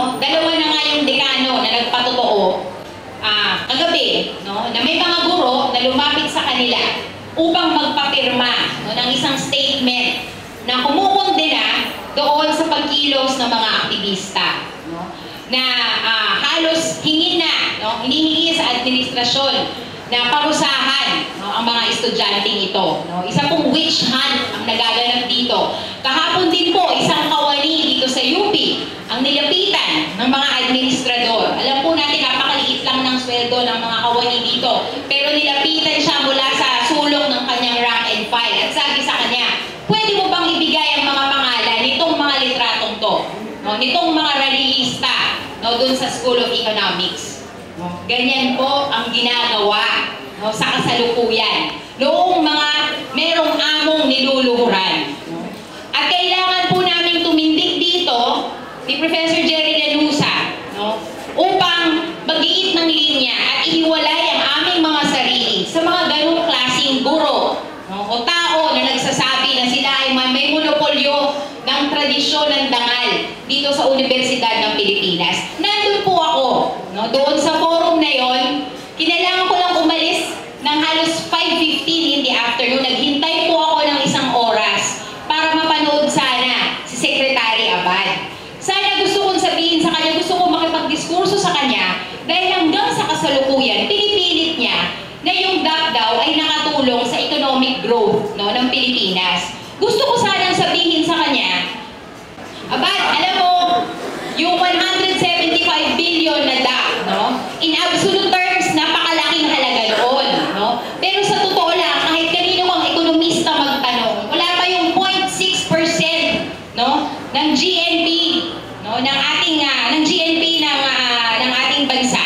no? Dalawa na nga yung dekano na nagpatotoo kagabi, no? Na may mga guro na lumapit sa kanila upang magpapirma, no, ng isang statement na kumukondena doon sa pagkilos ng mga aktivista, no? Na halos hingin na, no? Hinihingi sa administrasyon na parusahan, no, ang mga estudyanteng ito. No? Isa pong witch hunt ang nagaganap dito. Kahapon din po, isang kawani dito sa UP ang nilapitan ng mga administrador. Alam po natin, napakaliit lang ng sweldo ng mga kawani dito. Pero nilapitan siya mula sa sulok ng kanyang rank and file. At sabi sa kanya, pwede mo bang ibigay ang mga pangalan nitong mga litratong to? No? Nitong mga rallyista, no, dun sa School of Economics. Ganyan po ang ginagawa, no, sa kasalukuyan noong mga merong among niluluhuran. No? At kailangan po namin tumindig dito ni Professor Jerry Lanuza, no, upang mag-iit ng linya at ihiwalay ang aming mga sarili sa mga ganong klaseng guro, no, o tao na nagsasabi na sila ay may monopolyo ng tradisyon ng dangal dito sa Universidad ng Pilipinas. Nandun po ako, no, doon sa forum na yon. Kinailangan ko lang umalis ng halos 5:15 in the afternoon. Naghintay po ako ng isang oras para mapanood sana si Secretary Abad. Sana gusto kong sabihin sa kanya, gusto kong makipagdiskurso sa kanya dahil hanggang sa kasalukuyan, pinipilit niya na yung DAP daw ay nakatulong sa economic growth, no, ng Pilipinas. Gusto ko sanang sabihin sa kanya, Abad, alam mo, yung 175 billion na DAP, no, in absolute terms, napakalaking halaga noon. No? Pero sa totoo lang, kahit kanino ang ekonomista magtanong, wala pa yung 0.6%, no, ng GNP, no, ng ating bansa.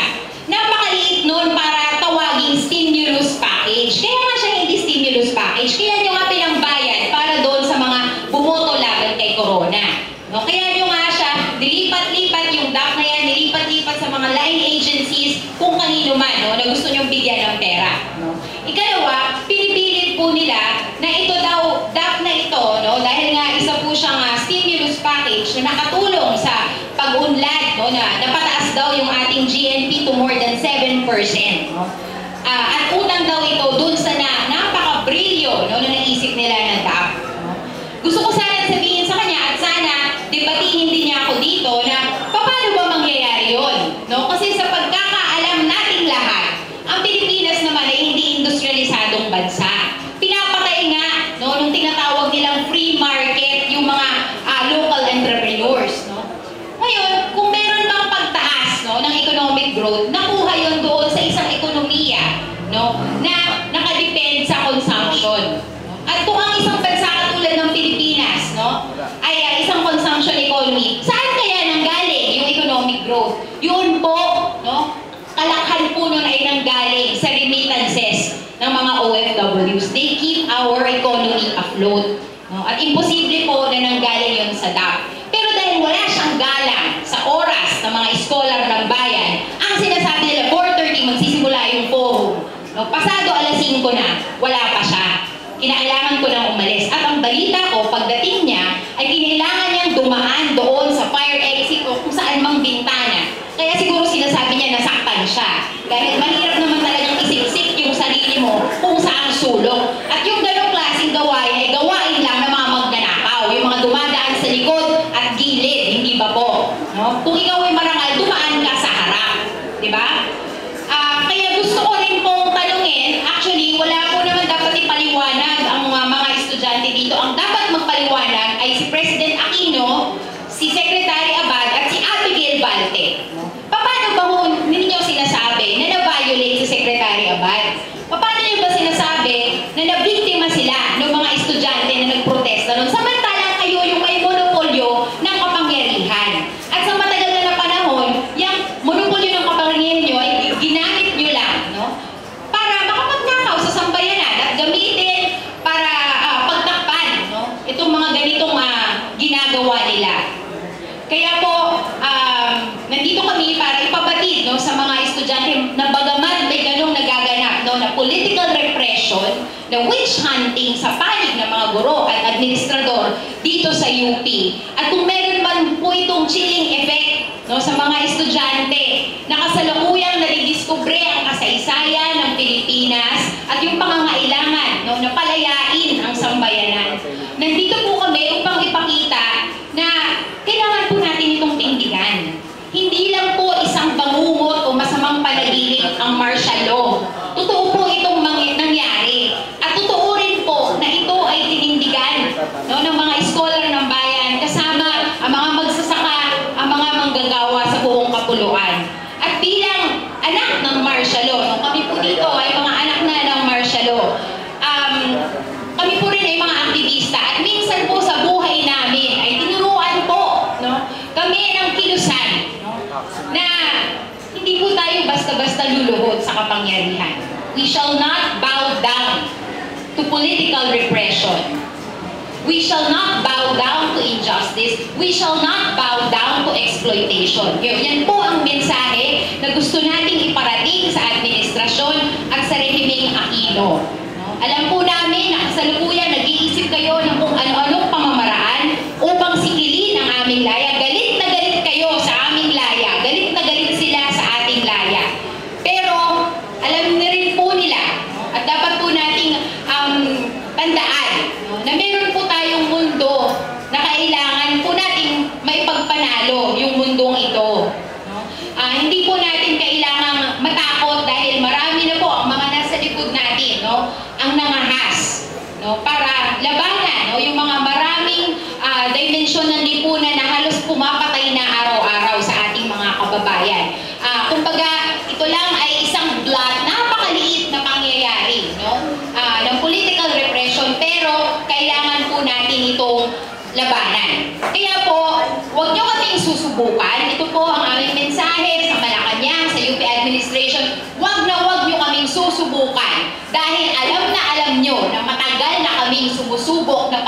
Napakaliit noon para tawaging stimulus package. Kaya nga siya hindi stimulus package. Kaya nyo nga pinangbayan para doon sa mga bumoto laban kay Corona. No? Kaya nyo nga siya, dilipat-lipat yung DAP na yan, dilipat-lipat sa mga line agencies kung kanino man, no, na gusto nyong bigyan ng pera. No? Ikalawa, pinipilit po nila na ito daw, DAP na ito, no, dahil nga isa po siyang stimulus package na nakatulong sa pag-unlad, no, na napataas daw yung ating GNP to more than 7%. No? At utang daw ito dun sa napaka-brilyo, no, na naisip nila ng DAP. No? Gusto ko sana sabihin sa kanya at sana debatihin din niya ako dito na paano ba mangyayari yun? No? Kasi sa pagkakaalam nating lahat, ang Pilipinas naman ay hindi industrialisadong bansa. Pinapatay nga, no, nung tinatawag nilang free market yung mga local entrepreneurs. No? Ngayon, kung meron bang pagtaas, no, ng economic growth, nakuha yun doon sa isang ekonomiya, no, na nakadepend sa consumption. No? At kung ang isang bansa katulad ng Pilipinas, no, ay isang consumption economy, saan kaya nanggaling yung economic growth? Yun po, no, kalakhan po nun ay nanggaling sa remittances ng mga OFWs. They keep our economy afloat. No? At imposible po na nanggaling yun sa DAP. Pero dahil wala siyang galang sa oras ng mga scholar ng bayan, ang sinasabi nila 4:30 magsisimula yung forum. No? Pasado alas 5 na, wala pa siya. Kinailangan ko nang umalis. At ang balita ko, pagdating niya, ay kinailangan niyang dumaan doon sa fire exit o kung saan mang bintana. Kaya siguro sinasabi niya nasaktan siya. Dahil mahirap naman talagang isiksik yung sarili mo kung saan sulok. At yung ganong klaseng gawain ay gawain lang ng mga magnanakaw. Yung mga dumadaan sa likod at gilid, hindi ba po? No? Kung ikaw ay marangal, dumaan ka sa harap. Diba? Kaya gusto ko rin pong tanungin, actually, wala po naman dapat ipaliwanag ang mga estudyante dito. Ang dapat magpaliwanag ay si President Aquino, si Secretary Abad at si Abigail Balte. Paano ba ninyo sinasabi na na-violate si Secretary Abad? Paano nyo ba sinasabi na nabiktima sila ng mga estudyante na nagprotesta nun? Samantalang kayo yung may monopolyo ng kapangyarihan. At sa matagal na panahon, yung monopolyo ng kapangyarihan nyo ay ginamit nyo lang, no? Para makapagnakaw sa sambayanan at gamitin para pagtakpan, no, itong mga ganitong ginagawa nila. Kaya po, nandito kami para ipabatid, no, sa mga estudyante na bagamat may ganong nagaganap, no, na political repression, na witch hunting sa panig ng mga guro at administrador dito sa UP. At kung meron man po itong chilling effect, no, sa mga estudyante na kasalukuyang nadidiskubre ang kasaysayan ng Pilipinas at yung pangangailangan, no, na palayain ang sambayanan. Nandito po kami upang ipakita na kailangan po natin itong tindigan. Hindi lang po isang bangungot o masamang panaginip ang martial law. Totoo po itong nangyari. At totoo rin po na ito ay tinindigan, no, ng mga scholar ng bayan kasama ang mga magsasaka, ang mga manggagawa sa buong kapuluan. At bilang anak ng martial law, no, kami po dito ay mga anak na ng martial law. Kami po rin ay mga aktivista at minsan po sa buhay namin ay tinuruan po, no, kami ng kilusan, no, na hindi po tayo basta-basta luluhod sa kapangyarihan. We shall not bow down to political repression. We shall not bow down to injustice. We shall not bow down to exploitation. Yan po ang mensahe na gusto nating iparating sa administrasyon at sa rehimeng Aquino. Alam po namin na kasalukuyan nag-iisip kayo ng kung ano-anong pamamaraan upang sikilin ang aming laya. Galit na galit kayo sa aming laya. Galit na galit sila sa ating laya. Pero alam na rin po nila at dapat po nating tandaan, no, na meron po tayong mundo na kailangan po nating maipagpanalo yung mundong ito. No? Hindi po natin kailangang matakot dahil marami na po ang mga nasa likod natin, no, ang nangahas, no, para labanan, no, yung mga maraming dimensyon ng lipunan na halos pumapatay na araw-araw sa ating mga kababayan. Kumbaga, ito lang ay isang blot, napakaliit na pangyayari, no, ng political repression, pero kailangan po natin itong labanan. Kaya po, huwag nyo kaming susubukan. Ito po ang aming mensahe sa Malacanang, sa UP administration. Huwag nyo kaming susubukan. Dahil alam na alam nyo na matagal na kaming sumusubok na